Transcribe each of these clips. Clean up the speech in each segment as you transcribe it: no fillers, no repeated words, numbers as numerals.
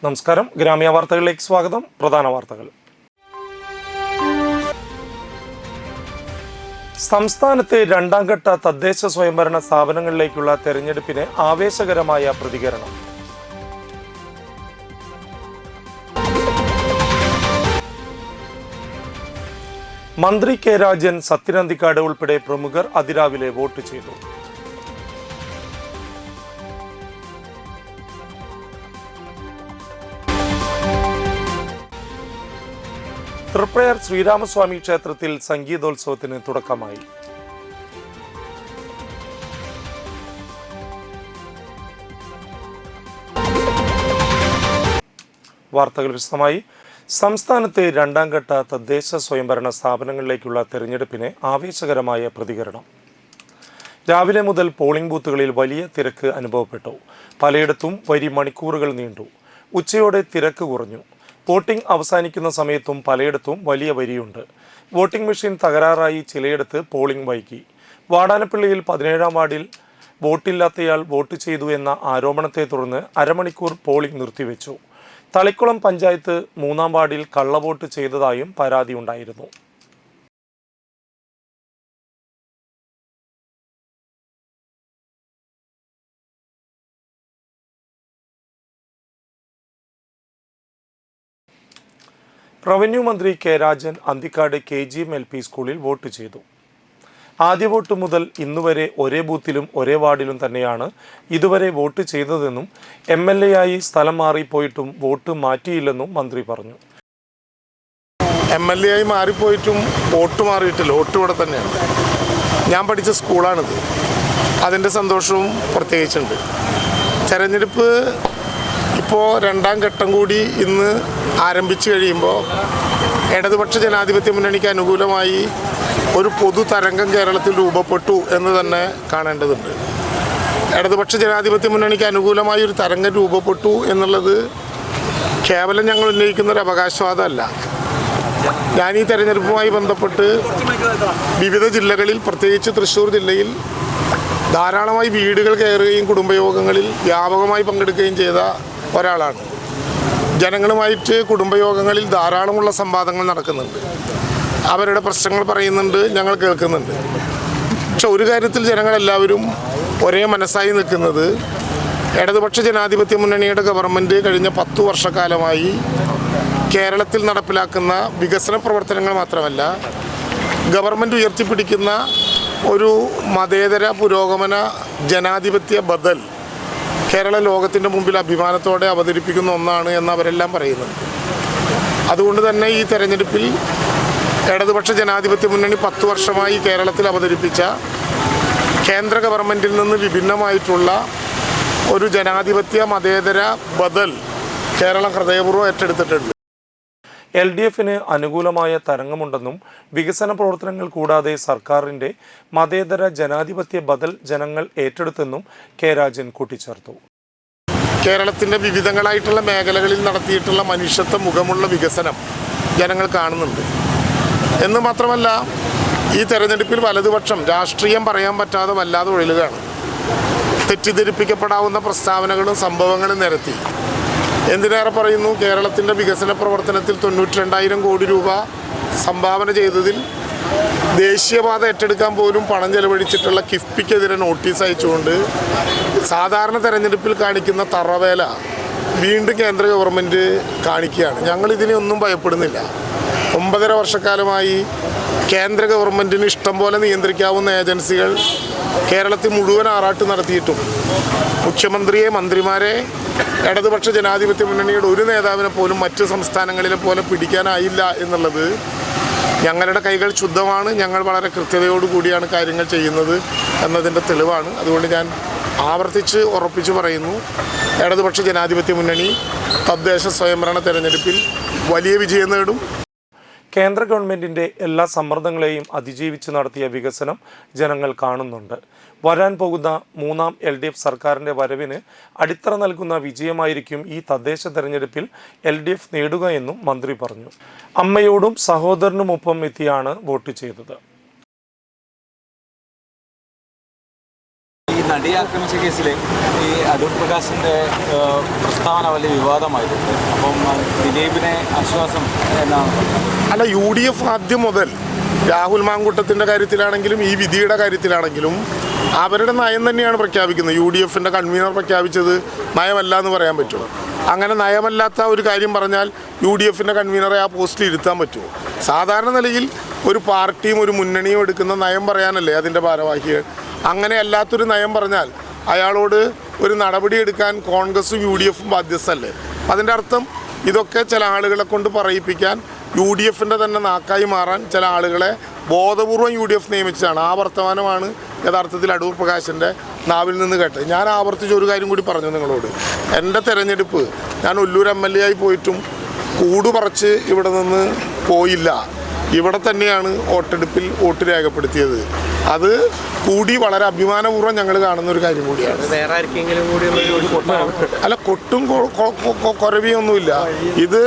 നമസ്കാരം. ഗ്രാമീണ വാർത്തകളിലേക്ക് സ്വാഗതം. പ്രധാന വാർത്തകൾ. സംസ്ഥാനത്തെ രണ്ടാം ഘട്ട തദ്ദേശ സ്വയംഭരണ സ്ഥാപനങ്ങളിലേക്കുള്ള തെരഞ്ഞെടുപ്പിന് ആവേശകരമായ പ്രതികരണം. മന്ത്രി കെ രാജൻ, സത്യനന്ദിക്കാട് ഉൾപ്പെടെ പ്രമുഖർ അതിരാവിലെ വോട്ട് ചെയ്തു. തൃപ്രയാർ ശ്രീരാമസ്വാമി ക്ഷേത്രത്തിൽ സംഗീതോത്സവത്തിന് തുടക്കമായി. വാർത്തകൾ വിശദമായി. സംസ്ഥാനത്തെ രണ്ടാം ഘട്ട തദ്ദേശ സ്വയംഭരണ സ്ഥാപനങ്ങളിലേക്കുള്ള തെരഞ്ഞെടുപ്പിന് ആവേശകരമായ പ്രതികരണം. രാവിലെ മുതൽ പോളിംഗ് ബൂത്തുകളിൽ വലിയ തിരക്ക് അനുഭവപ്പെട്ടു. പലയിടത്തും വരി മണിക്കൂറുകൾ നീണ്ടു. ഉച്ചയോടെ തിരക്ക് കുറഞ്ഞു. വോട്ടിംഗ് അവസാനിക്കുന്ന സമയത്തും പലയിടത്തും വലിയ വരിയുണ്ട്. വോട്ടിംഗ് മെഷീൻ തകരാറായി ചിലയിടത്ത് പോളിംഗ് വൈകി. വാടാനപ്പള്ളിയിൽ 17-ാം വാർഡിൽ വോട്ടില്ലാത്തയാൾ വോട്ട് ചെയ്തു എന്ന ആരോപണത്തെ തുടർന്ന് അരമണിക്കൂർ പോളിംഗ് നിർത്തിവെച്ചു. തളിക്കുളം പഞ്ചായത്ത് 3-ാം വാർഡിൽ കള്ളവോട്ട് ചെയ്തതായും പരാതിയുണ്ടായിരുന്നു. റവന്യൂ മന്ത്രി K Rajan Anthikad KGM LP സ്കൂളിൽ വോട്ട് ചെയ്തു. ആദ്യ വോട്ട് മുതൽ ഇന്നുവരെ ഒരേ ബൂത്തിലും ഒരേ വാർഡിലും തന്നെയാണ് ഇതുവരെ വോട്ട് ചെയ്തതെന്നും MLA ആയി സ്ഥലം മാറിപ്പോയിട്ടും വോട്ട് മാറ്റിയില്ലെന്നും മന്ത്രി പറഞ്ഞു. MLA ആയി മാറിപ്പോയിട്ടും വോട്ട് മാറിയിട്ടില്ല. വോട്ട് ഇവിടെ തന്നെയാണ്. ഞാൻ പഠിച്ച സ്കൂളാണിത്. അതിൻ്റെ സന്തോഷവും പ്രത്യേകിച്ചുണ്ട്. തെരഞ്ഞെടുപ്പ് ഇപ്പോൾ രണ്ടാം ഘട്ടം കൂടി ഇന്ന് ആരംഭിച്ചു കഴിയുമ്പോൾ ഇടതുപക്ഷ ജനാധിപത്യ മുന്നണിക്ക് അനുകൂലമായി ഒരു പൊതു തരംഗം കേരളത്തിൽ രൂപപ്പെട്ടു എന്ന് തന്നെ കാണേണ്ടതുണ്ട്. ഇടതുപക്ഷ ജനാധിപത്യ മുന്നണിക്ക് അനുകൂലമായി ഒരു തരംഗം രൂപപ്പെട്ടു എന്നുള്ളത് കേവലം ഞങ്ങൾ ഉന്നയിക്കുന്നൊരു അവകാശവാദമല്ല. ഞാൻ ഈ തെരഞ്ഞെടുപ്പുമായി ബന്ധപ്പെട്ട് വിവിധ ജില്ലകളിൽ, പ്രത്യേകിച്ച് തൃശ്ശൂർ ജില്ലയിൽ ധാരാളമായി വീടുകൾ കയറുകയും കുടുംബയോഗങ്ങളിൽ വ്യാപകമായി പങ്കെടുക്കുകയും ചെയ്ത ഒരാളാണ്. ജനങ്ങളുമായിട്ട് കുടുംബയോഗങ്ങളിൽ ധാരാളമുള്ള സംവാദങ്ങൾ നടക്കുന്നുണ്ട്. അവരുടെ പ്രശ്നങ്ങൾ പറയുന്നുണ്ട്, ഞങ്ങൾ കേൾക്കുന്നുണ്ട്. പക്ഷെ ഒരു കാര്യത്തിൽ ജനങ്ങളെല്ലാവരും ഒരേ മനസ്സായി നിൽക്കുന്നത് ഇടതുപക്ഷ ജനാധിപത്യ മുന്നണിയുടെ ഗവൺമെൻറ് കഴിഞ്ഞ 10 വർഷക്കാലമായി കേരളത്തിൽ നടപ്പിലാക്കുന്ന വികസന പ്രവർത്തനങ്ങൾ മാത്രമല്ല, ഗവൺമെൻറ് ഉയർത്തിപ്പിടിക്കുന്ന ഒരു മതേതര പുരോഗമന ജനാധിപത്യ ബദൽ കേരള ലോകത്തിൻ്റെ മുമ്പിൽ അഭിമാനത്തോടെ അവതരിപ്പിക്കുന്ന ഒന്നാണ് എന്ന് അവരെല്ലാം പറയുന്നുണ്ട്. അതുകൊണ്ട് തന്നെ ഈ തെരഞ്ഞെടുപ്പിൽ ഇടതുപക്ഷ ജനാധിപത്യ മുന്നണി 10 വർഷമായി കേരളത്തിൽ അവതരിപ്പിച്ച കേന്ദ്ര ഗവൺമെൻറ്റിൽ നിന്ന് വിഭിന്നമായിട്ടുള്ള ഒരു ജനാധിപത്യ മതേതര ബദൽ കേരളം ഹൃദയപൂർവ്വം ഏറ്റെടുത്തിട്ടുണ്ട്. LDFന് അനുകൂലമായ തരംഗമുണ്ടെന്നും വികസന പ്രവർത്തനങ്ങൾ കൂടാതെ സർക്കാരിൻ്റെ മതേതര ജനാധിപത്യ ബദൽ ജനങ്ങൾ ഏറ്റെടുത്തെന്നും കെ രാജൻ കൂട്ടിച്ചേർത്തു. കേരളത്തിൻ്റെ വിവിധങ്ങളായിട്ടുള്ള മേഖലകളിൽ നടത്തിയിട്ടുള്ള മനുഷ്യത്വ മുഖമുള്ള വികസനം ജനങ്ങൾ കാണുന്നുണ്ട് എന്ന് മാത്രമല്ല, ഈ തെരഞ്ഞെടുപ്പിൽ വലതുപക്ഷം രാഷ്ട്രീയം പറയാൻ പറ്റാതെ വല്ലാതെ ഒഴിലുകയാണ്. തെറ്റിദ്ധരിപ്പിക്കപ്പെടാവുന്ന പ്രസ്താവനകളും സംഭവങ്ങളും നിരത്തി. എന്തിനേറെ പറയുന്നു, കേരളത്തിൻ്റെ വികസന പ്രവർത്തനത്തിൽ 92,000 കോടി രൂപ സംഭാവന ചെയ്തതിൽ ദേശീയപാത ഏറ്റെടുക്കാൻ പോലും പണം ചെലവഴിച്ചിട്ടുള്ള കിഫ്ബിക്കെതിരെ നോട്ടീസ് അയച്ചുകൊണ്ട് സാധാരണ തെരഞ്ഞെടുപ്പിൽ കാണിക്കുന്ന തറവേല വീണ്ടും കേന്ദ്ര ഗവൺമെൻറ് കാണിക്കുകയാണ്. ഞങ്ങളിതിനെ ഒന്നും ഭയപ്പെടുന്നില്ല. 9.5 വർഷക്കാലമായി കേന്ദ്ര ഗവൺമെൻറ്റിന് ഇഷ്ടം പോലെ നിയന്ത്രിക്കാവുന്ന ഏജൻസികൾ കേരളത്തിൽ മുഴുവൻ ആറാട്ട് നടത്തിയിട്ടും മുഖ്യമന്ത്രിയെ, മന്ത്രിമാരെ, ഇടതുപക്ഷ ജനാധിപത്യ മുന്നണിയുടെ ഒരു നേതാവിനെ പോലും മറ്റ് സംസ്ഥാനങ്ങളിലെ പോലെ പിടിക്കാനായില്ല എന്നുള്ളത് ഞങ്ങളുടെ കൈകൾ ശുദ്ധമാണ്. ഞങ്ങൾ വളരെ കൃത്യതയോടുകൂടിയാണ് കാര്യങ്ങൾ ചെയ്യുന്നത് എന്നതിൻ്റെ തെളിവാണ്. അതുകൊണ്ട് ഞാൻ ആവർത്തിച്ച് ഉറപ്പിച്ചു പറയുന്നു, ഇടതുപക്ഷ ജനാധിപത്യ മുന്നണി തദ്ദേശ സ്വയംഭരണ തെരഞ്ഞെടുപ്പിൽ വലിയ വിജയം നേടും. കേന്ദ്ര ഗവൺമെൻറ്റിൻ്റെ എല്ലാ സമ്മർദ്ദങ്ങളെയും അതിജീവിച്ച് നടത്തിയ വികസനം ജനങ്ങൾ കാണുന്നുണ്ട്. വരാൻ പോകുന്ന 3-ാം LDF സർക്കാരിൻ്റെ വരവിന് അടിത്തറ നൽകുന്ന വിജയമായിരിക്കും ഈ തദ്ദേശ തെരഞ്ഞെടുപ്പിൽ LDF നേടുക എന്നും മന്ത്രി പറഞ്ഞു. അമ്മയോടും സഹോദരനുമൊപ്പം എത്തിയാണ് വോട്ട് ചെയ്തത്. നടിയെ ആക്രമിച്ച കേസിൽ ഈ അടൂർ പ്രകാശിൻ്റെ പ്രസ്താവന വലിയ വിവാദമായിരുന്നു. അപ്പം ദിലീപിനെ ആശ്വാസം എന്നാണ്. അല്ല, UDF ആദ്യം മുതൽ രാഹുൽ മാങ്കൂട്ടത്തിൻ്റെ കാര്യത്തിലാണെങ്കിലും ഈ വിധിയുടെ കാര്യത്തിലാണെങ്കിലും അവരുടെ നയം തന്നെയാണ് പ്രഖ്യാപിക്കുന്നത്. UDFൻ്റെ കൺവീനർ പ്രഖ്യാപിച്ചത് നയമല്ല എന്ന് പറയാൻ പറ്റുമോ? അങ്ങനെ നയമല്ലാത്ത ഒരു കാര്യം പറഞ്ഞാൽ UDFൻ്റെ കൺവീനറെ ആ പോസ്റ്റിൽ ഇരുത്താൻ പറ്റുമോ? സാധാരണ നിലയിൽ ഒരു പാർട്ടിയും ഒരു മുന്നണിയും എടുക്കുന്ന നയം പറയാനല്ലേ അതിൻ്റെ ഭാരവാഹികൾ. അങ്ങനെ അല്ലാത്തൊരു നയം പറഞ്ഞാൽ അയാളോട് ഒരു നടപടി എടുക്കാൻ കോൺഗ്രസും UDFും ബാധ്യസ്ഥല്ലേ? അതിൻ്റെ അർത്ഥം ഇതൊക്കെ ചില ആളുകളെ കൊണ്ട് പറയിപ്പിക്കാൻ UDFൻ്റെ തന്നെ നാക്കായി മാറാൻ ചില ആളുകളെ ബോധപൂർവം UDF നിയമിച്ചതാണ്. ആ വർത്തമാനമാണ് യഥാർത്ഥത്തിൽ അടൂർ പ്രകാശിൻ്റെ നാവിൽ നിന്ന് കേട്ടത്. ഞാൻ ആവർത്തിച്ച് ഒരു കാര്യം കൂടി പറഞ്ഞു നിങ്ങളോട്. എൻ്റെ തെരഞ്ഞെടുപ്പ് ഞാൻ ഒല്ലൂർ MLA ആയി പോയിട്ടും കൂട് പറിച്ച് ഇവിടെ നിന്ന് പോയില്ല. ഇവിടെ തന്നെയാണ് വോട്ടെടുപ്പിൽ വോട്ട് രേഖപ്പെടുത്തിയത്. അത് കൂടി വളരെ അഭിമാനപൂർവ്വം ഞങ്ങൾ കാണുന്ന ഒരു കാര്യം കൂടിയാണ്. അല്ല, കൊട്ടും കുറവിയൊന്നുമില്ല. ഇത്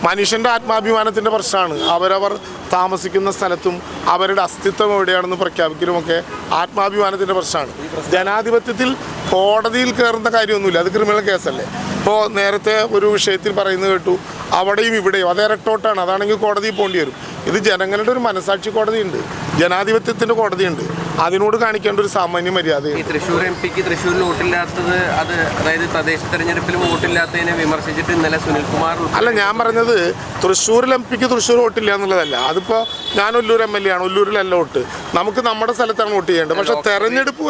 മനുഷ്യൻ്റെ ആത്മാഭിമാനത്തിൻ്റെ പ്രശ്നമാണ്. അവരവർ താമസിക്കുന്ന സ്ഥലത്തും അവരുടെ അസ്തിത്വം എവിടെയാണെന്ന് പ്രഖ്യാപിക്കലുമൊക്കെ ആത്മാഭിമാനത്തിൻ്റെ പ്രശ്നമാണ്. ജനാധിപത്യത്തിൽ കോടതിയിൽ കയറുന്ന കാര്യമൊന്നുമില്ല. അത് ക്രിമിനൽ കേസല്ലേ. ഇപ്പോൾ നേരത്തെ ഒരു വിഷയത്തിൽ പറയുന്നത് കേട്ടു, അവിടെയും ഇവിടെയും അത് ഇരട്ടോട്ടാണ്. അതാണെങ്കിൽ കോടതിയിൽ പോകേണ്ടി വരും. ഇത് ജനങ്ങളുടെ ഒരു മനസാക്ഷി കോടതിയുണ്ട്, ജനാധിപത്യത്തിൻ്റെ കോടതിയുണ്ട്. അതിനോട് കാണിക്കേണ്ട ഒരു സാമാന്യ മര്യാദ. തൃശ്ശൂർ MP തൃശ്ശൂരിൽ വോട്ടില്ലാത്തത്, അത് അതായത് തദ്ദേശ തെരഞ്ഞെടുപ്പിലും വോട്ടില്ലാത്തതിനെ വിമർശിച്ചിട്ട് ഇന്നലെ സുനിൽകുമാർ. അല്ല, ഞാൻ പറഞ്ഞത് തൃശ്ശൂരിൽ MP തൃശ്ശൂർ വോട്ടില്ല എന്നുള്ളതല്ല. അതിപ്പോൾ ഞാൻ ഒല്ലൂർ MLA ആണ്, ഒല്ലൂരിലല്ല വോട്ട്. നമുക്ക് നമ്മുടെ സ്ഥലത്താണ് വോട്ട് ചെയ്യേണ്ടത്. പക്ഷേ തെരഞ്ഞെടുപ്പ്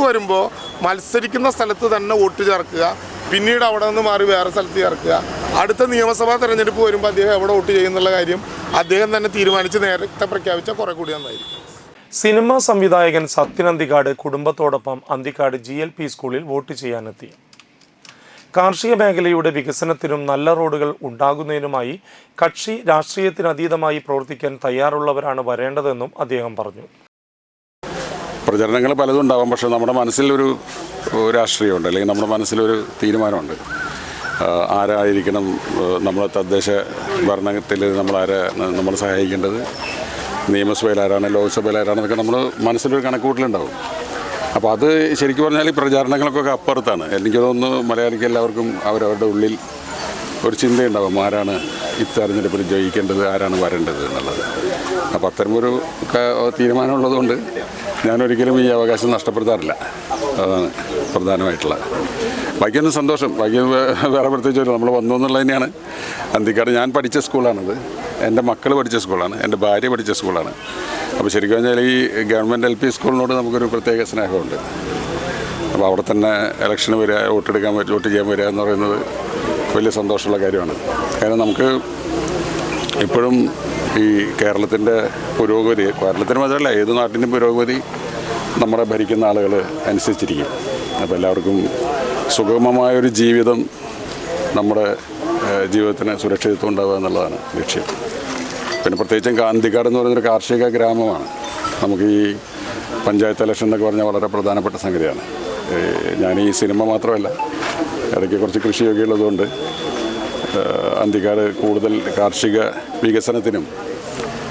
വരുമ്പോൾ മത്സരിക്കുന്ന സ്ഥലത്ത് തന്നെ വോട്ട് ചേർക്കുക, പിന്നീട് അവിടെ നിന്ന് മാറി വേറെ സ്ഥലത്ത് ചേർക്കുക. അടുത്ത നിയമസഭാ തെരഞ്ഞെടുപ്പ് വരുമ്പോൾ അദ്ദേഹം എവിടെ വോട്ട് ചെയ്യുന്നുള്ള കാര്യം അദ്ദേഹം തന്നെ തീരുമാനിച്ച് നേരത്തെ പ്രഖ്യാപിച്ചാൽ കുറെ കൂടി നന്നായിരിക്കും. സിനിമാ സംവിധായകൻ സത്യൻ അന്തിക്കാട് കുടുംബത്തോടൊപ്പം അന്തിക്കാട് GLP സ്കൂളിൽ വോട്ട് ചെയ്യാനെത്തി. കാർഷിക മേഖലയുടെ വികസനത്തിനും നല്ല റോഡുകൾ ഉണ്ടാകുന്നതിനുമായി കക്ഷി രാഷ്ട്രീയത്തിനതീതമായി പ്രവർത്തിക്കാൻ തയ്യാറുള്ളവരാണ് വരേണ്ടതെന്നും അദ്ദേഹം പറഞ്ഞു. പ്രചരണങ്ങൾ പലതും ഉണ്ടാകും. പക്ഷേ നമ്മുടെ മനസ്സിലൊരു രാഷ്ട്രീയമുണ്ട്, അല്ലെങ്കിൽ നമ്മുടെ മനസ്സിലൊരു തീരുമാനമുണ്ട്. ആരായിരിക്കണം നമ്മുടെ തദ്ദേശ ഭരണത്തിൽ നമ്മൾ സഹായിക്കേണ്ടത്, നിയമസഭയിൽ ആരാണ്, ലോക്സഭയിൽ ആരാണെന്നൊക്കെ നമ്മൾ മനസ്സിലൊരു കണക്കുകൂട്ടലുണ്ടാവും. അപ്പോൾ അത് ശരിക്കും പറഞ്ഞാൽ ഈ പ്രചാരണങ്ങൾക്കൊക്കെ അപ്പുറത്താണ്. എനിക്ക് തോന്നുന്നു മലയാളിക്ക് എല്ലാവർക്കും അവരവരുടെ ഉള്ളിൽ ഒരു ചിന്തയുണ്ടാകും, ആരാണ് ഈ തെരഞ്ഞെടുപ്പിൽ ജയിക്കേണ്ടത്, ആരാണ് വരേണ്ടത് എന്നുള്ളത്. അപ്പോൾ അത്തരമൊരു തീരുമാനമുള്ളതുകൊണ്ട് ഞാനൊരിക്കലും ഈ അവകാശം നഷ്ടപ്പെടുത്താറില്ല. അതാണ് പ്രധാനമായിട്ടുള്ള. ബാക്കിയൊന്നും സന്തോഷം. ബാക്കി വേറെ പ്രത്യേകിച്ച് നമ്മൾ വന്നു എന്നുള്ളത് തന്നെയാണ്. അന്തിക്കാട് ഞാൻ പഠിച്ച സ്കൂളാണിത്, എൻ്റെ മക്കൾ പഠിച്ച സ്കൂളാണ്, എൻ്റെ ഭാര്യ പഠിച്ച സ്കൂളാണ്. അപ്പോൾ ശരിക്കും പറഞ്ഞാൽ ഈ ഗവൺമെൻറ് LP സ്കൂളിനോട് നമുക്കൊരു പ്രത്യേക സ്നേഹമുണ്ട്. അപ്പോൾ അവിടെ തന്നെ ഇലക്ഷന് വരിക, വോട്ട് ചെയ്യാൻ വരിക എന്ന് പറയുന്നത് വലിയ സന്തോഷമുള്ള കാര്യമാണ്. കാരണം നമുക്ക് ഇപ്പോഴും ഈ കേരളത്തിൻ്റെ പുരോഗതി, കേരളത്തിന് മാത്രമല്ല ഏത് നാട്ടിൻ്റെയും പുരോഗതി നമ്മളെ ഭരിക്കുന്ന ആളുകൾ അനുസരിച്ചിരിക്കും. അപ്പോൾ എല്ലാവർക്കും സുഗമമായൊരു ജീവിതം, നമ്മുടെ ജീവിതത്തിന് സുരക്ഷിതത്വം ഉണ്ടാവുക എന്നുള്ളതാണ് ലക്ഷ്യം. പിന്നെ പ്രത്യേകിച്ചും അന്തിക്കാട് എന്ന് പറയുന്നൊരു കാർഷിക ഗ്രാമമാണ്. നമുക്ക് ഈ പഞ്ചായത്ത് ഇലക്ഷൻ എന്നൊക്കെ പറഞ്ഞാൽ വളരെ പ്രധാനപ്പെട്ട സംഗതിയാണ്. ഞാൻ ഈ സിനിമ മാത്രമല്ല, ഇടയ്ക്ക് കുറച്ച് കൃഷിയൊക്കെ ഉള്ളതുകൊണ്ട് അന്തിക്കാട് കൂടുതൽ കാർഷിക വികസനത്തിനും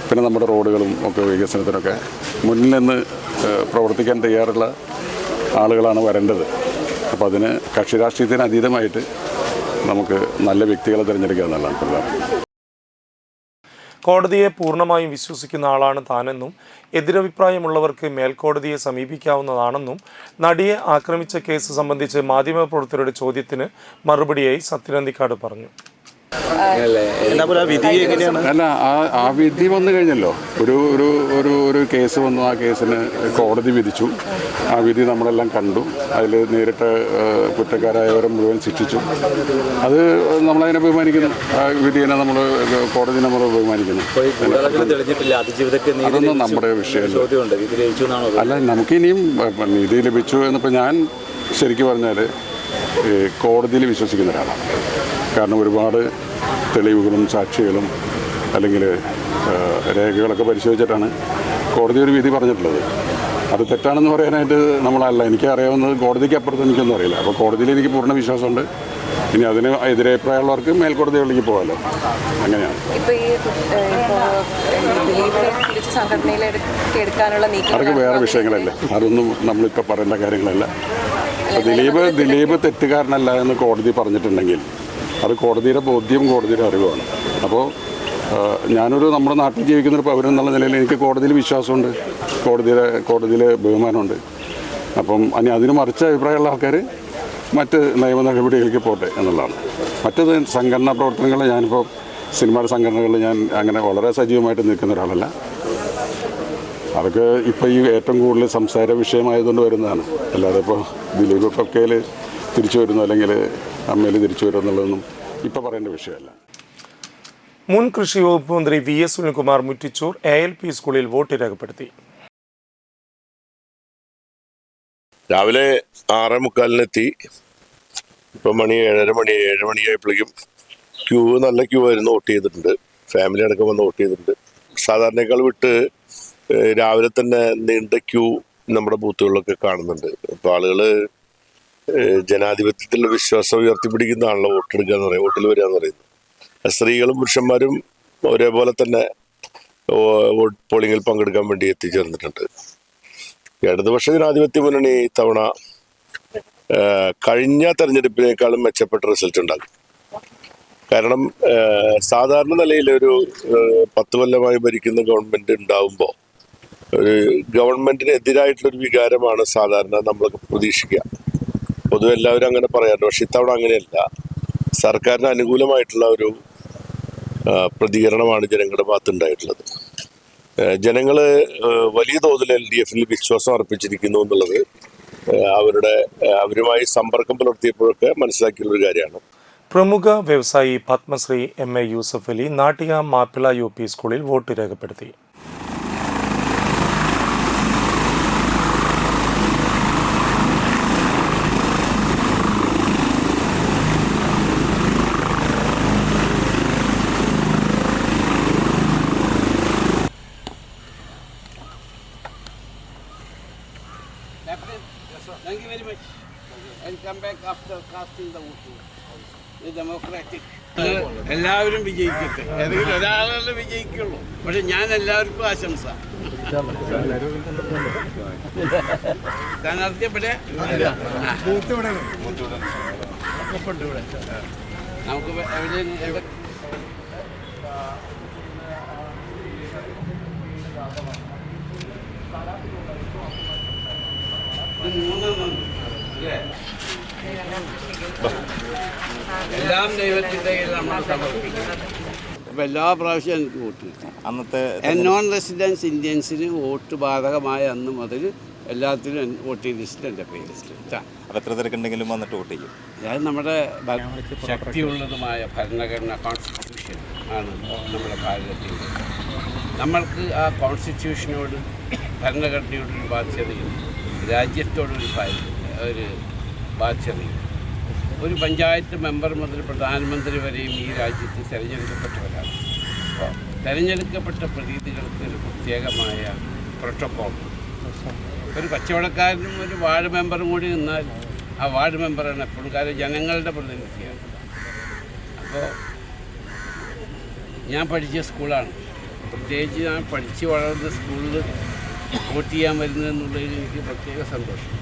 പിന്നെ നമ്മുടെ റോഡുകളും ഒക്കെ വികസനത്തിനൊക്കെ മുന്നിൽ നിന്ന് പ്രവർത്തിക്കാൻ തയ്യാറുള്ള ആളുകളാണ് വരേണ്ടത്. അപ്പോൾ അതിന് കക്ഷി രാഷ്ട്രീയത്തിന് അതീതമായിട്ട് നമുക്ക് നല്ല വ്യക്തികളെ തിരഞ്ഞെടുക്കുക എന്നുള്ളതാണ് പ്രധാനം. കോടതിയെ പൂർണ്ണമായും വിശ്വസിക്കുന്ന ആളാണ് താനെന്നും എതിരഭിപ്രായമുള്ളവർക്ക് മേൽക്കോടതിയെ സമീപിക്കാവുന്നതാണെന്നും നടിയെ ആക്രമിച്ച കേസ് സംബന്ധിച്ച് മാധ്യമപ്രവർത്തകരുടെ ചോദ്യത്തിന് മറുപടിയായി സത്യൻ അന്തിക്കാട് പറഞ്ഞു. അല്ല, ആ വിധി വന്നു കഴിഞ്ഞല്ലോ. ഒരു കേസ് വന്നു, ആ കേസിന് കോടതി വിധിച്ചു. ആ വിധി നമ്മളെല്ലാം കണ്ടു. അതിൽ നേരിട്ട് കുറ്റക്കാരായവരെ മുഴുവൻ ശിക്ഷിച്ചു. അത് നമ്മളതിനെ ബഹുമാനിക്കുന്നു. ആ വിധിയെ കോടതി നമ്മൾ ബഹുമാനിക്കുന്നു. അതൊന്നും നമ്മുടെ വിഷയമല്ല. അല്ല, നമുക്കിനിയും നീതി ലഭിച്ചു എന്നിപ്പോൾ ഞാൻ ശരിക്കും പറഞ്ഞാൽ കോടതിയിൽ വിശ്വസിക്കുന്ന ഒരാളാണ്. കാരണം ഒരുപാട് തെളിവുകളും സാക്ഷികളും അല്ലെങ്കിൽ രേഖകളൊക്കെ പരിശോധിച്ചിട്ടാണ് കോടതി ഒരു വിധി പറഞ്ഞിട്ടുള്ളത്. അത് തെറ്റാണെന്ന് പറയാനായിട്ട് നമ്മളല്ല. എനിക്ക് അറിയാവുന്നത് കോടതിക്ക് അപ്പുറത്ത് എനിക്കൊന്നും അറിയില്ല. അപ്പോൾ കോടതിയിൽ എനിക്ക് പൂർണ്ണ വിശ്വാസമുണ്ട്. ഇനി അതിന് എതിരഭിപ്രായമുള്ളവർക്ക് മേൽക്കോടതികളിലേക്ക് പോകാമല്ലോ. അങ്ങനെയാണ്. ഇപ്പോൾ ഈ ദിലീപിനെ തിരിച്ച് സംഘടനയിലേക്ക് എടുക്കാനുള്ള അതൊക്കെ വേറെ വിഷയങ്ങളല്ലേ, അതൊന്നും നമ്മളിപ്പോൾ പറയേണ്ട കാര്യങ്ങളല്ല. ദിലീപ് തെറ്റുകാരനല്ല എന്ന് കോടതി പറഞ്ഞിട്ടുണ്ടെങ്കിൽ അത് കോടതിയുടെ ബോധ്യം, കോടതിയുടെ അറിവാണ്. അപ്പോൾ നമ്മുടെ നാട്ടിൽ ജീവിക്കുന്നൊരു പൗരൻ എന്നുള്ള നിലയിൽ എനിക്ക് കോടതിയിൽ വിശ്വാസമുണ്ട്, കോടതിയിലെ ബഹുമാനമുണ്ട്. അപ്പം അതിന് മറിച്ച അഭിപ്രായമുള്ള ആൾക്കാർ മറ്റ് നിയമ നടപടികളിലേക്ക് പോട്ടെ എന്നുള്ളതാണ്. മറ്റത് സംഘടനാ പ്രവർത്തനങ്ങൾ, ഞാനിപ്പോൾ സിനിമയുടെ സംഘടനകളിൽ ഞാൻ അങ്ങനെ വളരെ സജീവമായിട്ട് നിൽക്കുന്ന ഒരാളല്ല. അതൊക്കെ ഇപ്പോൾ ഈ ഏറ്റവും കൂടുതൽ സംസാര വിഷയമായതുകൊണ്ട് വരുന്നതാണ്. അല്ലാതെ ഇപ്പോൾ ദിലീപ് പക്കയിൽ തിരിച്ചു വരുന്നു അല്ലെങ്കിൽ അമ്മയിൽ തിരിച്ചു വരുന്നു എന്നുള്ളതൊന്നും ഇപ്പോൾ പറയേണ്ട വിഷയമല്ല. മുൻ കൃഷി വകുപ്പ് മന്ത്രി VS സുനിൽകുമാർ മുറ്റിച്ചൂർ ALP സ്കൂളിൽ വോട്ട് രേഖപ്പെടുത്തി. രാവിലെ 6:45 ഇപ്പം മണി 7 മണിയായപ്പോഴേക്കും നല്ല ക്യൂ ആയിരുന്നു. വോട്ട് ചെയ്തിട്ടുണ്ട്, ഫാമിലി അടക്കം വന്ന് വോട്ട് ചെയ്തിട്ടുണ്ട്. സാധാരണയേക്കാൾ വിട്ട് രാവിലെ തന്നെ നീണ്ട ക്യൂ നമ്മുടെ ബൂത്തുകളിലൊക്കെ കാണുന്നുണ്ട്. അപ്പോൾ ആളുകൾ ജനാധിപത്യത്തിലുള്ള വിശ്വാസം ഉയർത്തിപ്പിടിക്കുന്നതാണല്ലോ വോട്ടെടുക്കുക എന്ന് പറയുന്നത്, വോട്ടിൽ വരിക എന്ന് പറയുന്നത്. സ്ത്രീകളും പുരുഷന്മാരും ഒരേപോലെ തന്നെ പോളിംഗിൽ പങ്കെടുക്കാൻ വേണ്ടി എത്തിച്ചേർന്നിട്ടുണ്ട്. ഇടതുപക്ഷ ജനാധിപത്യ മുന്നണി ഇത്തവണ കഴിഞ്ഞ തെരഞ്ഞെടുപ്പിനേക്കാളും മെച്ചപ്പെട്ട റിസൾട്ട് ഉണ്ടാകും. കാരണം സാധാരണ നിലയിൽ ഒരു 10 കൊല്ലമായി ഭരിക്കുന്ന ഗവൺമെന്റ് ഉണ്ടാവുമ്പോൾ ഒരു ഗവൺമെന്റിന് എതിരായിട്ടുള്ളൊരു വികാരമാണ് സാധാരണ നമ്മളൊക്കെ പ്രതീക്ഷിക്കുക. പൊതുവെ എല്ലാവരും അങ്ങനെ പറയാറുണ്ട്. പക്ഷെ ഇത്തവണ അങ്ങനെയല്ല. സർക്കാരിന് അനുകൂലമായിട്ടുള്ള ഒരു പ്രതികരണമാണ് ജനങ്ങളുടെ ഭാഗത്തുണ്ടായിട്ടുള്ളത്. ജനങ്ങൾ വലിയ തോതിൽ LDFിൽ വിശ്വാസം അർപ്പിച്ചിരിക്കുന്നു എന്നുള്ളത് അവരുമായി സമ്പർക്കം പുലർത്തിയപ്പോഴൊക്കെ മനസ്സിലാക്കിയുള്ളൊരു കാര്യമാണ്. പ്രമുഖ വ്യവസായി പത്മശ്രീ MA യൂസഫ് അലി നാട്ടിക മാപ്പിള UP സ്കൂളിൽ വോട്ട് രേഖപ്പെടുത്തി. Thank you very much. I'll come back after casting the vote. The democratic. എല്ലാവരും വിജയിക്കട്ടെ. ഏതെങ്കിലും ഒരാളെ വിജയിക്കുള്ളൂ. പക്ഷെ ഞാൻ എല്ലാവർക്കും ആശംസ. സ്ഥാനാർത്ഥി എവിടെ? നമുക്ക് എവിടെ എല്ലാം ദൈവത്തിൻ്റെ കയ്യിൽ നമ്മൾ സമർപ്പിക്കണം. അപ്പം എല്ലാ പ്രാവശ്യവും എനിക്ക് വോട്ട് കിട്ടും. അന്നത്തെ നോൺ റെസിഡൻസ് ഇന്ത്യൻസിന് വോട്ട് ബാധകമായ അന്ന് മുതൽ എല്ലാത്തിനും വോട്ടിംഗ് ലിസ്റ്റിൽ എൻ്റെ പേര് ലിസ്റ്റിൽ. അപ്പോൾ എത്ര തിരക്കുണ്ടെങ്കിലും വന്നിട്ട് വോട്ട് ചെയ്യും. അതായത് നമ്മുടെ ശക്തിയുള്ളതുമായ ഭരണഘടന കോൺസ്റ്റിറ്റ്യൂഷൻ ആണ് നമ്മുടെ ഭാരതത്തിൻ്റെ. നമ്മൾക്ക് ആ കോൺസ്റ്റിറ്റ്യൂഷനോട് ഭരണഘടനയോടൊരു ബാധ്യതയും രാജ്യത്തോടൊരു ബാധ്യതയും. ഒരു പഞ്ചായത്ത് മെമ്പർ മുതൽ പ്രധാനമന്ത്രി വരെയും ഈ രാജ്യത്ത് തിരഞ്ഞെടുക്കപ്പെട്ടവരാണ്. അപ്പോൾ തിരഞ്ഞെടുക്കപ്പെട്ട പ്രതിനിധികൾക്ക് ഒരു പ്രത്യേകമായ പ്രോട്ടോക്കോൾ. ഒരു കച്ചവടക്കാരനും ഒരു വാർഡ് മെമ്പറും കൂടി നിന്നാൽ ആ വാർഡ് മെമ്പറാണ് എപ്പോഴും, കാരണം ജനങ്ങളുടെ പ്രതിനിധിയാണ്. അപ്പോൾ ഞാൻ പഠിച്ച സ്കൂളാണ്, പ്രത്യേകിച്ച് ഞാൻ പഠിച്ച് വളർന്ന സ്കൂളിൽ വോട്ട് ചെയ്യാൻ വരുന്നതെന്നുള്ളതിൽ എനിക്ക് പ്രത്യേക സന്തോഷം.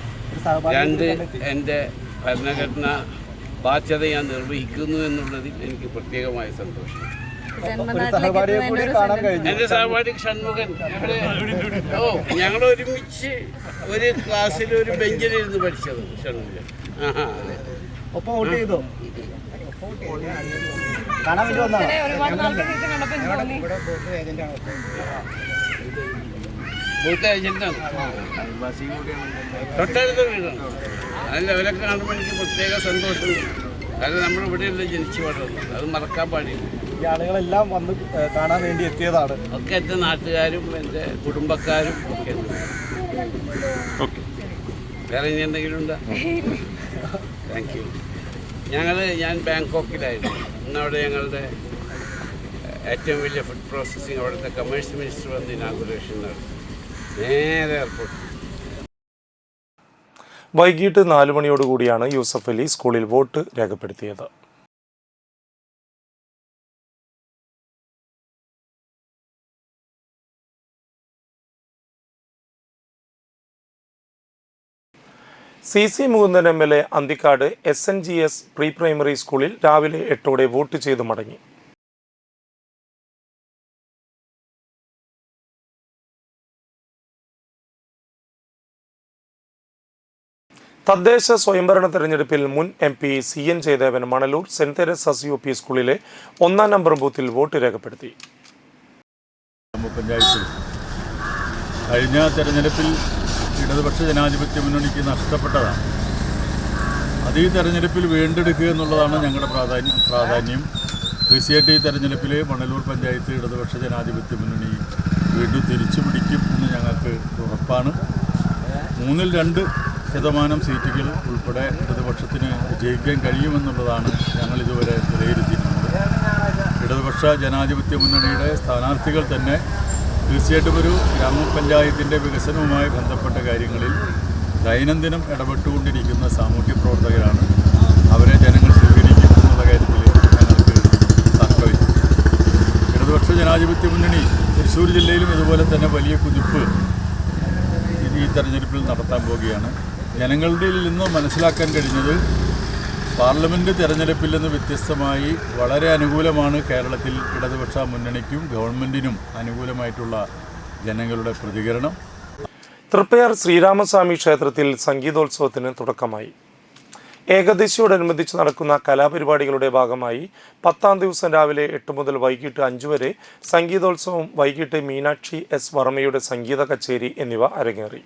2, എൻ്റെ ഭരണഘടന ബാധ്യത ഞാൻ നിർവഹിക്കുന്നു എന്നുള്ളതിൽ എനിക്ക് പ്രത്യേകമായ സന്തോഷം. എൻ്റെ സഹപാഠി ഷൺമുഖൻ ഞങ്ങൾ ഒരുമിച്ച് ഒരു ക്ലാസ്സിൽ ഒരു ബെഞ്ചിലിരുന്ന് പഠിച്ചത് ഷൺമുഖൻ. അതെ. ബൂത്ത് ഏജന്റാണ്, തൊട്ടടുത്ത വീടാണ്. അതിൽ അവരൊക്കെ കാണുമ്പോൾ എനിക്ക് പ്രത്യേക സന്തോഷമുണ്ട്. കാരണം നമ്മളിവിടെയല്ല ജനിച്ചു വളർന്നത്, അത് മറക്കാൻ പാടില്ല. ഈ ആളുകളെല്ലാം വന്ന് കാണാൻ വേണ്ടി എത്തിയതാണ്. ഒക്കെ എൻ്റെ നാട്ടുകാരും എൻ്റെ കുടുംബക്കാരും ഒക്കെ. വേറെ ഇനി എന്തെങ്കിലും ഉണ്ടോ? Thank you. ഞാൻ ബാങ്കോക്കിലായിരുന്നു. ഇന്നവിടെ ഞങ്ങളുടെ ഏറ്റവും വലിയ ഫുഡ് പ്രോസസ്സിങ് അവിടുത്തെ കമേഴ്സ് മിനിസ്റ്റർ വന്ന് ഇനാഗുറേഷൻ നടത്തി. നേരെ എയർപോർട്ട്. വൈകിട്ട് 4 മണിയോടുകൂടിയാണ് യൂസഫ് അലി സ്കൂളിൽ വോട്ട് രേഖപ്പെടുത്തിയത്. CC Mukundan MLA Anthikad SNGS pre primary സ്കൂളിൽ രാവിലെ 8 വോട്ട് ചെയ്ത് മടങ്ങി. തദ്ദേശ സ്വയംഭരണ തെരഞ്ഞെടുപ്പിൽ മുൻ MP CN Jayadevan Manalur saint Teresa's UP സ്കൂളിലെ 1-ാം നമ്പർ ബൂത്തിൽ വോട്ട് രേഖപ്പെടുത്തി. പഞ്ചായത്തിൽ കഴിഞ്ഞ തെരഞ്ഞെടുപ്പിൽ ഇടതുപക്ഷ ജനാധിപത്യ മുന്നണിക്ക് നഷ്ടപ്പെട്ടതാണ്. അത് ഈ തെരഞ്ഞെടുപ്പിൽ വീണ്ടെടുക്കുക എന്നുള്ളതാണ് ഞങ്ങളുടെ പ്രാധാന്യം. തീർച്ചയായിട്ടും ഈ തെരഞ്ഞെടുപ്പിൽ മണലൂർ പഞ്ചായത്ത് ഇടതുപക്ഷ ജനാധിപത്യ മുന്നണി വീണ്ടും തിരിച്ചു പിടിക്കും എന്ന് ഞങ്ങൾക്ക് ഉറപ്പാണ്. 2% സീറ്റുകൾ ഉൾപ്പെടെ ഇടതുപക്ഷത്തിന് വിജയിക്കാൻ കഴിയുമെന്നുള്ളതാണ് ഞങ്ങൾ ഇതുവരെ വിലയിരുത്തിയിട്ടുള്ളത്. ഇടതുപക്ഷ ജനാധിപത്യ മുന്നണിയുടെ സ്ഥാനാർത്ഥികൾ തന്നെ തീർച്ചയായിട്ടും ഒരു ഗ്രാമപഞ്ചായത്തിൻ്റെ വികസനവുമായി ബന്ധപ്പെട്ട കാര്യങ്ങളിൽ ദൈനംദിനം ഇടപെട്ടുകൊണ്ടിരിക്കുന്ന സാമൂഹ്യ പ്രവർത്തകരാണ്. അവരെ ജനങ്ങൾ സ്വീകരിക്കും എന്നുള്ള കാര്യത്തിൽ ഞങ്ങൾക്ക് തർക്കമില്ല. ഇടതുപക്ഷ ജനാധിപത്യ മുന്നണി തൃശ്ശൂർ ജില്ലയിലും ഇതുപോലെ തന്നെ വലിയ കുതിപ്പ് ഈ തെരഞ്ഞെടുപ്പിൽ നടത്താൻ പോവുകയാണ്. ജനങ്ങളുടെ നിന്ന് മനസ്സിലാക്കാൻ കഴിഞ്ഞത് പാർലമെൻറ്റ് തെരഞ്ഞെടുപ്പിൽ നിന്ന് വ്യത്യസ്തമായി വളരെ അനുകൂലമാണ് കേരളത്തിൽ ഇടതുപക്ഷ മുന്നണിക്കും ഗവൺമെൻറ്റിനും അനുകൂലമായിട്ടുള്ള ജനങ്ങളുടെ പ്രതികരണം. തൃപ്പയാർ ശ്രീരാമസ്വാമി ക്ഷേത്രത്തിൽ സംഗീതോത്സവത്തിന് തുടക്കമായി. ഏകദശിയോടനുബന്ധിച്ച് നടക്കുന്ന കലാപരിപാടികളുടെ ഭാഗമായി 10-ാം ദിവസം രാവിലെ 8 മുതൽ വൈകിട്ട് 5 വരെ സംഗീതോത്സവം, വൈകിട്ട് മീനാക്ഷി S വർമ്മയുടെ സംഗീത കച്ചേരി എന്നിവ അരങ്ങേറി.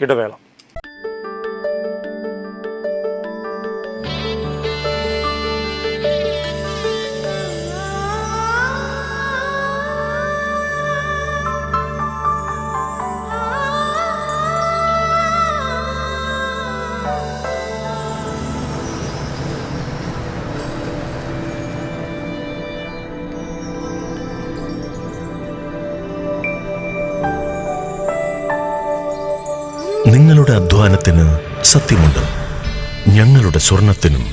ഇടവേള. നിങ്ങളുടെ അധ്വാനത്തിന് സത്യമുണ്ട്. ഞങ്ങളുടെ സ്വർണത്തിനും.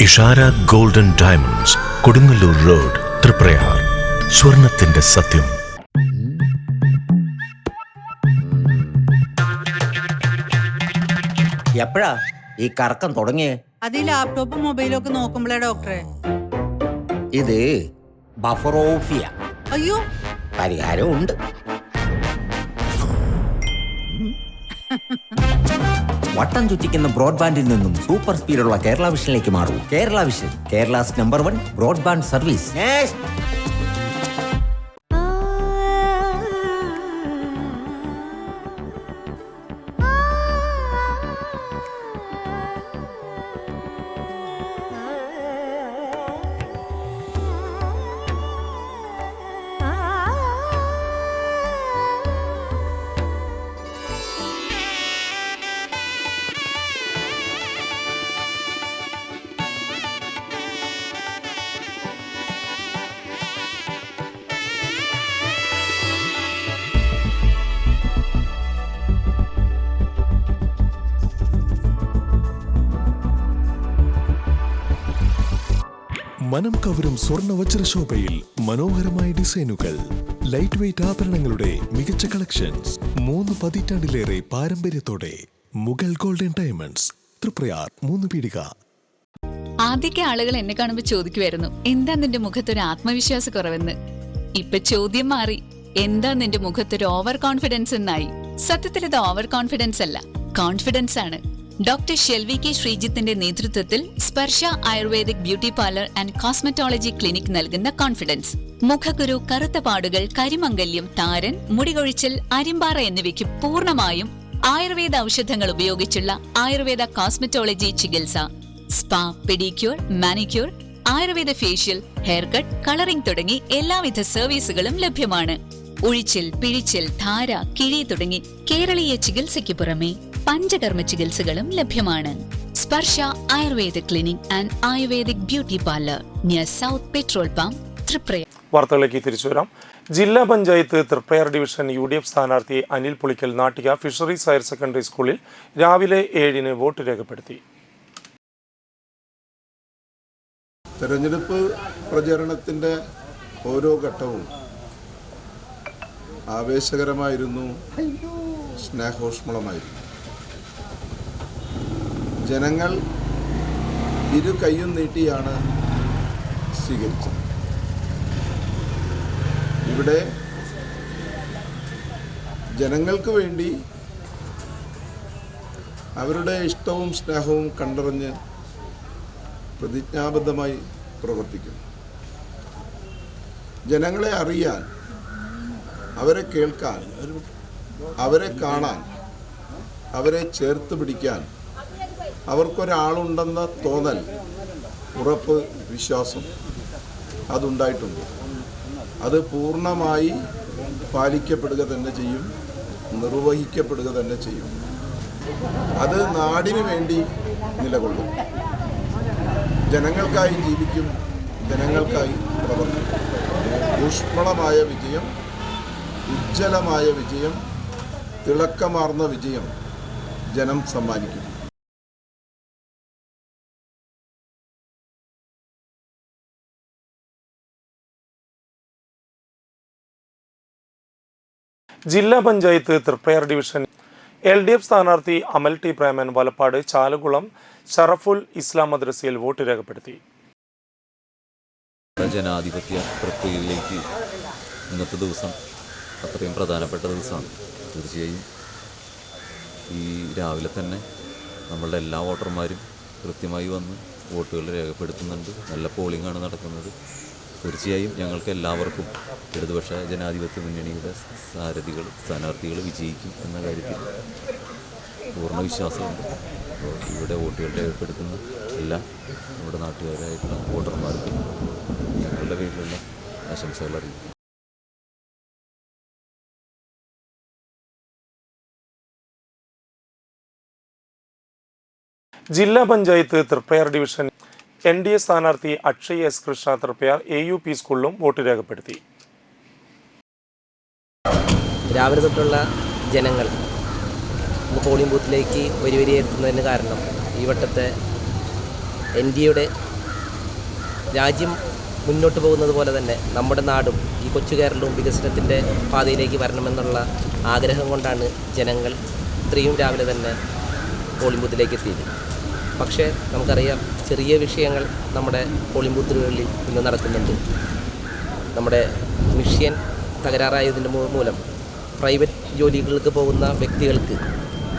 Ishara golden diamonds, Kodungallur road, Triprayar. സ്വർണത്തിന്റെ സത്യം. എപ്പോഴാ ഈ കറക്കം തുടങ്ങിയേ? അത് ഈ ലാപ്ടോപ്പും മൊബൈലും ഒക്കെ നോക്കുമ്പോഴേ ഡോക്ടറെ. ഇത് ബഫറോഫിയ. അയ്യോ, പരിഹാരമുണ്ട്. വട്ടം ചുറ്റിക്കുന്ന ബ്രോഡ്ബാൻഡിൽ നിന്നും സൂപ്പർ സ്പീഡുള്ള കേരള വിഷനിലേക്ക് മാറൂ. Kerala vision, Kerala's number 1 broadband service. മനം കവരും സ്വർണ്ണ വജ്രശോഭയിൽ മനോഹരമായ ഡിസൈനുകൾ, ലൈറ്റ് വെയ്റ്റ് ആഭരണങ്ങളുടെ മികച്ച കളക്ഷൻസ്, 3 പതിറ്റാണ്ടിലേറെ പാരമ്പര്യത്തോടെ മുഗൾ ഗോൾഡൻ ഡയമണ്ട്സ്, തൃപ്രയാർ 3 പീടിക. ആദ്യമൊക്കെ ആളുകൾ എന്നെ കാണുമ്പോൾ ചോദിക്കുമായിരുന്നു, എന്താ നിന്റെ മുഖത്തൊരു ആത്മവിശ്വാസ കുറവെന്ന്. ഇപ്പൊ ചോദ്യം മാറി, എന്താ നിന്റെ മുഖത്തൊരു ഓവർ കോൺഫിഡൻസ് എന്നായി. സത്യത്തിൽ ഇത് ഓവർ കോൺഫിഡൻസ് അല്ല, കോൺഫിഡൻസ് ആണ്. ഡോക്ടർ ഷെൽവി കെ ശ്രീജിത്തിന്റെ നേതൃത്വത്തിൽ Sparsha Ayurvedic beauty parlour and cosmetology clinic നൽകുന്ന കോൺഫിഡൻസ്. മുഖക്കുരു, കറുത്ത പാടുകൾ, കരിമംഗല്യം, താരൻ, മുടികൊഴിച്ചൽ, അരിമ്പാറ എന്നിവയ്ക്ക് പൂർണ്ണമായും ആയുർവേദ ഔഷധങ്ങൾ ഉപയോഗിച്ചുള്ള ആയുർവേദ കോസ്മെറ്റോളജി ചികിത്സ. Spa, pedicure, manicure, Ayurveda facial, hair cut, colouring തുടങ്ങി എല്ലാവിധ സർവീസുകളും ലഭ്യമാണ്. ഉഴിച്ചിൽ, പിഴിച്ചിൽ, ധാര, കിഴി തുടങ്ങി കേരളീയ ചികിത്സയ്ക്ക് പുറമെ പഞ്ചകർമ്മ ചികിത്സകളും ലഭ്യമാണ്. Sparsha Ayurveda clinic and Ayurvedic beauty parlour near south petrol pump, Triprayar. വാർത്തകളിലേക്ക് തിരിച്ചു വരാം. ജില്ലാ പഞ്ചായത്ത് തൃപ്രയാർ ഡിവിഷൻ UDF സ്ഥാനാർത്ഥി Anil Pulikkal Nattika fisheries higher secondary സ്കൂളിൽ രാവിലെ 7-ന് വോട്ട് രേഖപ്പെടുത്തി. തെരഞ്ഞെടുപ്പ് പ്രചരണത്തിൻ്റെ ഓരോ ഘട്ടവും ആവേശകരമായിരുന്നു, സ്നേഹോഷ്മളമായിരുന്നു. ജനങ്ങൾ ഇരു കൈയും നീട്ടിയാണ് സ്വീകരിച്ചത്. ഇവിടെ ജനങ്ങൾക്ക് വേണ്ടി അവരുടെ ഇഷ്ടവും സ്നേഹവും കണ്ടറിഞ്ഞ് പ്രതിജ്ഞാബദ്ധമായി പ്രവർത്തിക്കുന്നു. ജനങ്ങളെ അറിയാൻ, അവരെ കേൾക്കാൻ, അവരെ കാണാൻ, അവരെ ചേർത്ത് പിടിക്കാൻ അവർക്കൊരാളുണ്ടെന്ന തോന്നൽ, ഉറപ്പ്, വിശ്വാസം അതുണ്ടായിട്ടുണ്ട്. അത് പൂർണ്ണമായി പാലിക്കപ്പെടുക തന്നെ ചെയ്യും, നിർവഹിക്കപ്പെടുക തന്നെ ചെയ്യും. അത് നാടിനു വേണ്ടി നിലകൊള്ളും. ജനങ്ങൾക്കായി ജീവിക്കും, ജനങ്ങൾക്കായി പ്രവർത്തിക്കും. ഊഷ്മളമായ വിജയം, ഉജ്ജ്വലമായ വിജയം, തിളക്കമാർന്ന വിജയം ജനം സമ്മാനിക്കും. ജില്ലാ പഞ്ചായത്ത് തൃപ്രയാർ ഡിവിഷൻ LDF സ്ഥാനാർത്ഥി അമൽ ടി പ്രേമൻ വലപ്പാട് ചാലുകുളം ഷറഫുൽ ഇസ്ലാം മദ്രസയിൽ വോട്ട് രേഖപ്പെടുത്തി. ജനാധിപത്യ പ്രക്രിയയിലേക്ക് ഇന്നത്തെ ദിവസം അത്രയും പ്രധാനപ്പെട്ട ദിവസമാണ്. തീർച്ചയായും ഈ രാവിലെ തന്നെ നമ്മളുടെ എല്ലാ വോട്ടർമാരും കൃത്യമായി വന്ന് വോട്ടുകൾ രേഖപ്പെടുത്തുന്നുണ്ട്. നല്ല പോളിംഗാണ് നടക്കുന്നത്. തീർച്ചയായും ഞങ്ങൾക്ക് എല്ലാവർക്കും ഇടതുപക്ഷ ജനാധിപത്യ മുന്നണിയുടെ സ്ഥാനാർത്ഥികൾ വിജയിക്കും എന്ന കാര്യത്തിൽ പൂർണ്ണ വിശ്വാസമുണ്ട്. അപ്പോൾ ഇവിടെ വോട്ടുകൾ രേഖപ്പെടുത്തുന്ന എല്ലാ നമ്മുടെ നാട്ടുകാരായിട്ടുള്ള വോട്ടർമാർക്കും ഞങ്ങളുടെ പേരിലുള്ള ആശംസകൾ അറിയിക്കും. ജില്ലാ പഞ്ചായത്ത് തൃപ്രയാർ ഡിവിഷൻ NDA സ്ഥാനാർത്ഥി അക്ഷയ് S കൃഷ്ണ തൃപ്രയാർ AUP സ്കൂളിലും വോട്ട് രേഖപ്പെടുത്തി. രാവിലെ തൊട്ടുള്ള ജനങ്ങൾ പോളിംഗ് ബൂത്തിലേക്ക് വരി എത്തുന്നതിന് കാരണം ഈ വട്ടത്തെ NDAയുടെ രാജ്യം മുന്നോട്ട് പോകുന്നത് പോലെ തന്നെ നമ്മുടെ നാടും ഈ കൊച്ചു കേരളവും വികസനത്തിൻ്റെ പാതയിലേക്ക് വരണമെന്നുള്ള ആഗ്രഹം കൊണ്ടാണ് ജനങ്ങൾ ഇത്രയും രാവിലെ തന്നെ പോളിംഗ് ബൂത്തിലേക്ക് എത്തിയത്. പക്ഷേ നമുക്കറിയാം, ചെറിയ വിഷയങ്ങൾ നമ്മുടെ പോളിംഗ് ബൂത്തുകളിൽ ഇന്ന് നടക്കുന്നുണ്ട്. നമ്മുടെ മെഷീൻ തകരാറായതിൻ്റെ മൂലം പ്രൈവറ്റ് ജോലികൾക്ക് പോകുന്ന വ്യക്തികൾക്ക്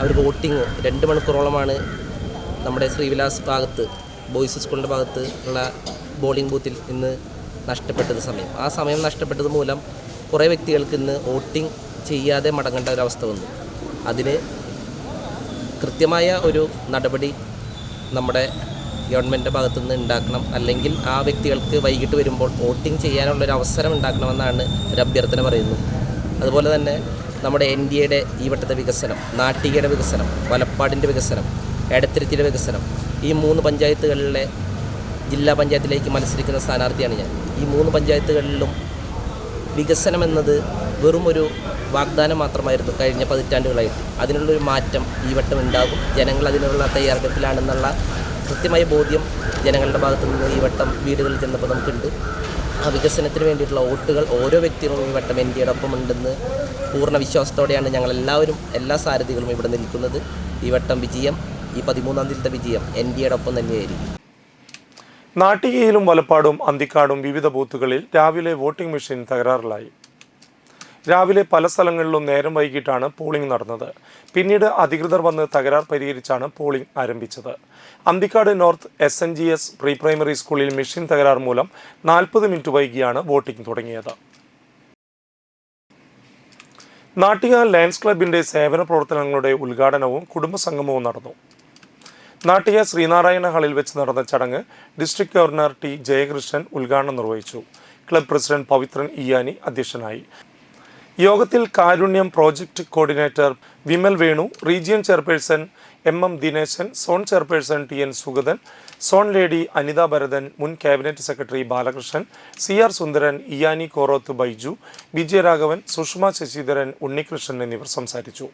അവർ വോട്ടിങ് 2 മണിക്കൂറോളമാണ് നമ്മുടെ ശ്രീവിലാസ് ഭാഗത്ത് ബോയ്സ് സ്കൂളിൻ്റെ ഭാഗത്ത് ഉള്ള പോളിംഗ് ബൂത്തിൽ ഇന്ന് നഷ്ടപ്പെട്ടത് സമയം. ആ സമയം നഷ്ടപ്പെട്ടത് മൂലം കുറേ വ്യക്തികൾക്ക് ഇന്ന് വോട്ടിംഗ് ചെയ്യാതെ മടങ്ങേണ്ട ഒരവസ്ഥ വന്നു. അതിന് കൃത്യമായ ഒരു നടപടി നമ്മുടെ ഗവൺമെൻറ്റിൻ്റെ ഭാഗത്തുനിന്ന് ഉണ്ടാക്കണം. അല്ലെങ്കിൽ ആ വ്യക്തികൾക്ക് വൈകിട്ട് വരുമ്പോൾ വോട്ടിംഗ് ചെയ്യാനുള്ളൊരു അവസരം ഉണ്ടാക്കണമെന്നാണ് ഒരു അഭ്യർത്ഥന പറയുന്നു. അതുപോലെ തന്നെ നമ്മുടെ NDAയുടെ ഈ വട്ടത്തെ വികസനം, നാട്ടികയുടെ വികസനം, വലപ്പാടിൻ്റെ വികസനം, എടത്തിരുത്തിയുടെ വികസനം, ഈ 3 പഞ്ചായത്തുകളിലെ ജില്ലാ പഞ്ചായത്തിലേക്ക് മത്സരിക്കുന്ന സ്ഥാനാർത്ഥിയാണ് ഞാൻ. ഈ 3 പഞ്ചായത്തുകളിലും വികസനം എന്നത് വെറും ഒരു വാഗ്ദാനം മാത്രമായിരുന്നു കഴിഞ്ഞ പതിറ്റാണ്ടുകളായിട്ട്. അതിനുള്ളൊരു മാറ്റം ഈ വട്ടം ഉണ്ടാകും. ജനങ്ങൾ അതിനുള്ള തയ്യാറെടുപ്പിലാണെന്നുള്ള കൃത്യമായ ബോധ്യം ജനങ്ങളുടെ ഭാഗത്തു നിന്ന് ഈ വട്ടം വീടുകളിൽ ചെന്നപ്പോൾ നമുക്കുണ്ട്. ആ വികസനത്തിന് വേണ്ടിയിട്ടുള്ള വോട്ടുകൾ ഓരോ വ്യക്തികളും ഈ വട്ടം NDAയുടെ ഒപ്പം ഉണ്ടെന്ന് പൂർണ്ണ വിശ്വാസത്തോടെയാണ് ഞങ്ങളെല്ലാവരും, എല്ലാ സാരഥികളും ഇവിടെ നിൽക്കുന്നത്. ഈ വട്ടം വിജയം, ഈ 13-ാം തീയതിയിലത്തെ വിജയം NDAയുടെ ഒപ്പം തന്നെയായിരിക്കും. നാട്ടികയിലും വലപ്പാടും അന്തിക്കാടും വിവിധ ബൂത്തുകളിൽ രാവിലെ വോട്ടിംഗ് മെഷീൻ തകരാറിലായി. രാവിലെ പല സ്ഥലങ്ങളിലും നേരം വൈകിട്ടാണ് പോളിംഗ് നടന്നത്. പിന്നീട് അധികൃതർ വന്ന് തകരാർ പരിഹരിച്ചാണ് പോളിംഗ് ആരംഭിച്ചത്. Anthikad north SNGS pre primary സ്കൂളിൽ മെഷീൻ തകരാർ മൂലം 40 മിനിറ്റ് വൈകിയാണ് വോട്ടിംഗ് തുടങ്ങിയത്. നാട്ടിക ലയൺസ് ക്ലബിന്റെ സേവന പ്രവർത്തനങ്ങളുടെ ഉദ്ഘാടനവും കുടുംബസംഗമവും നടന്നു. നാട്ടിക ശ്രീനാരായണ ഹാളിൽ വെച്ച് നടന്ന ചടങ്ങ് ഡിസ്ട്രിക്ട് ഗവർണർ T. ജയകൃഷ്ണൻ ഉദ്ഘാടനം നിർവഹിച്ചു. ക്ലബ് പ്രസിഡന്റ് പവിത്രൻ ഇയാനി അധ്യക്ഷനായി. യോഗത്തിൽ Karunyam project coordinator Vimal Venu, region chairperson MM Dineshan, zone chairperson TN Sugathan, zone lady Anitha Bharathan, മുൻ cabinet secretary Balakrishnan, CR Sundaran, ഇയാനി കോറോത്ത് ബൈജു, വിജയരാഘവൻ, സുഷമ ശശിധരൻ, ഉണ്ണികൃഷ്ണൻ എന്നിവർ സംസാരിച്ചു.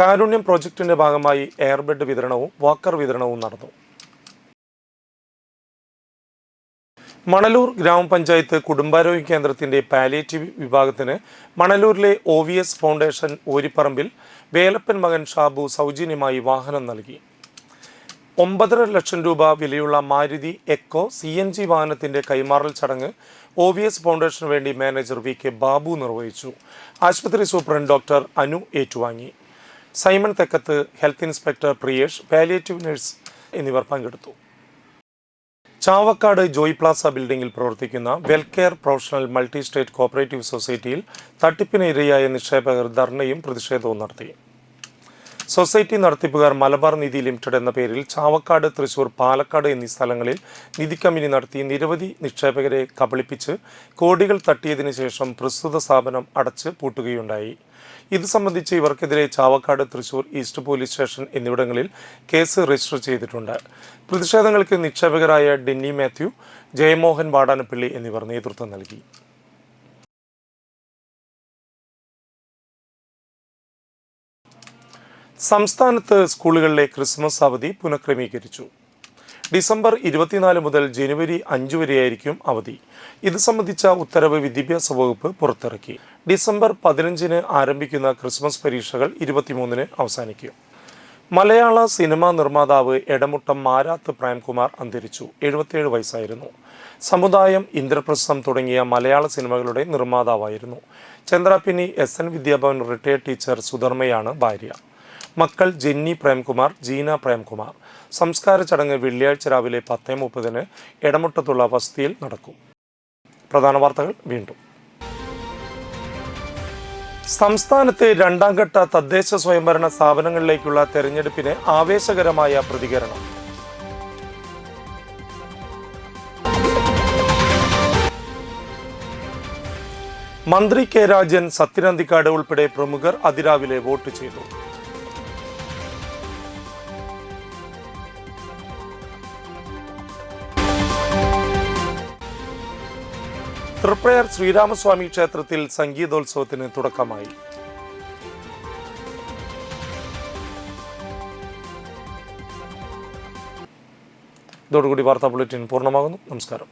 കാരുണ്യം പ്രോജക്റ്റിന്റെ ഭാഗമായി എയർബെഡ് വിതരണവും വാക്കർ വിതരണവും നടന്നു. മണലൂർ ഗ്രാമപഞ്ചായത്ത് കുടുംബാരോഗ്യ കേന്ദ്രത്തിന്റെ പാലിയേറ്റീവ് വിഭാഗത്തിന് മണലൂരിലെ OVS ഫൗണ്ടേഷൻ ഓരിപ്പറമ്പിൽ വേലപ്പൻ മകൻ ഷാബു സൗജന്യമായി വാഹനം നൽകി. 9.5 ലക്ഷം രൂപ വിലയുള്ള മാരുതി എക്കോ CNG വാഹനത്തിന്റെ കൈമാറൽ ചടങ്ങ് OVS ഫൗണ്ടേഷന് വേണ്ടി മാനേജർ VK ബാബു നിർവഹിച്ചു. ആശുപത്രി സൂപ്രണ്ട് ഡോക്ടർ അനു ഏറ്റുവാങ്ങി. Simon Thekkath, health inspector Priyesh, palliative nurse എന്നിവർ പങ്കെടുത്തു. ചാവക്കാട് ജോയ് പ്ലാസ ബിൽഡിംഗിൽ പ്രവർത്തിക്കുന്ന welcare professional multi state cooperative സൊസൈറ്റിയിൽ തട്ടിപ്പിന് ഇരയായ നിക്ഷേപകർ ധർണയും പ്രതിഷേധവും നടത്തി. സൊസൈറ്റി നടത്തിപ്പുകാർ മലബാർ നിധി ലിമിറ്റഡ് എന്ന പേരിൽ ചാവക്കാട്, തൃശൂർ, പാലക്കാട് എന്നീ സ്ഥലങ്ങളിൽ നിധി കമ്പനി നടത്തി നിരവധി നിക്ഷേപകരെ കബളിപ്പിച്ച് കോടികൾ തട്ടിയതിനു ശേഷം പ്രസ്തുത സ്ഥാപനം അടച്ച് പൂട്ടുകയുണ്ടായി. ഇത് സംബന്ധിച്ച് ഇവർക്കെതിരെ Chavakkad, Thrissur east police station എന്നിവിടങ്ങളിൽ കേസ് രജിസ്റ്റർ ചെയ്തിട്ടുണ്ട്. പ്രതിഷേധങ്ങൾക്ക് നിക്ഷേപകരായ ഡെന്നി മാത്യു, ജയമോഹൻ വാടാനപ്പള്ളി എന്നിവർ നേതൃത്വം നൽകി. സംസ്ഥാനത്ത് സ്കൂളുകളിലെ ക്രിസ്മസ് അവധി പുനഃക്രമീകരിച്ചു. ഡിസംബർ 24 മുതൽ ജനുവരി 5 വരെയായിരിക്കും അവധി. ഇത് സംബന്ധിച്ച ഉത്തരവ് വിദ്യാഭ്യാസ വകുപ്പ് പുറത്തിറക്കി. ഡിസംബർ 15-ന് ആരംഭിക്കുന്ന ക്രിസ്മസ് പരീക്ഷകൾ 23-ന് അവസാനിക്കും. മലയാള സിനിമാ നിർമ്മാതാവ് എടമുട്ടം മാരാത്ത് പ്രേംകുമാർ അന്തരിച്ചു. 77 വയസ്സായിരുന്നു. സമുദായം, ഇന്ദ്രപ്രസ്ഥം തുടങ്ങിയ മലയാള സിനിമകളുടെ നിർമ്മാതാവായിരുന്നു. Chandrapinni SN Vidyabhavan retired teacher സുധർമ്മയാണ് ഭാര്യ. മക്കൾ ജെന്നി പ്രേംകുമാർ, ജീന പ്രേംകുമാർ. സംസ്കാര ചടങ്ങ് വെള്ളിയാഴ്ച രാവിലെ 10:30-ന് എടമുട്ടത്തുള്ള വസതിയിൽ നടക്കും. പ്രധാന വാർത്തകൾ വീണ്ടും. സംസ്ഥാനത്തെ 2ാം ഘട്ട തദ്ദേശ സ്വയംഭരണ സ്ഥാപനങ്ങളിലേക്കുള്ള തെരഞ്ഞെടുപ്പിന് ആവേശകരമായ പ്രതികരണം. മന്ത്രി K. രാജൻ, സത്യനന്ദിക്കാട് ഉൾപ്പെടെ പ്രമുഖർ അതിരാവിലെ വോട്ട് ചെയ്തു. തൃപ്രയാർ ശ്രീരാമസ്വാമി ക്ഷേത്രത്തിൽ സംഗീതോത്സവത്തിന് തുടക്കമായി. ഇതോടുകൂടി വാർത്താ ബുള്ളറ്റിൻ പൂർണ്ണമാകുന്നു. നമസ്കാരം.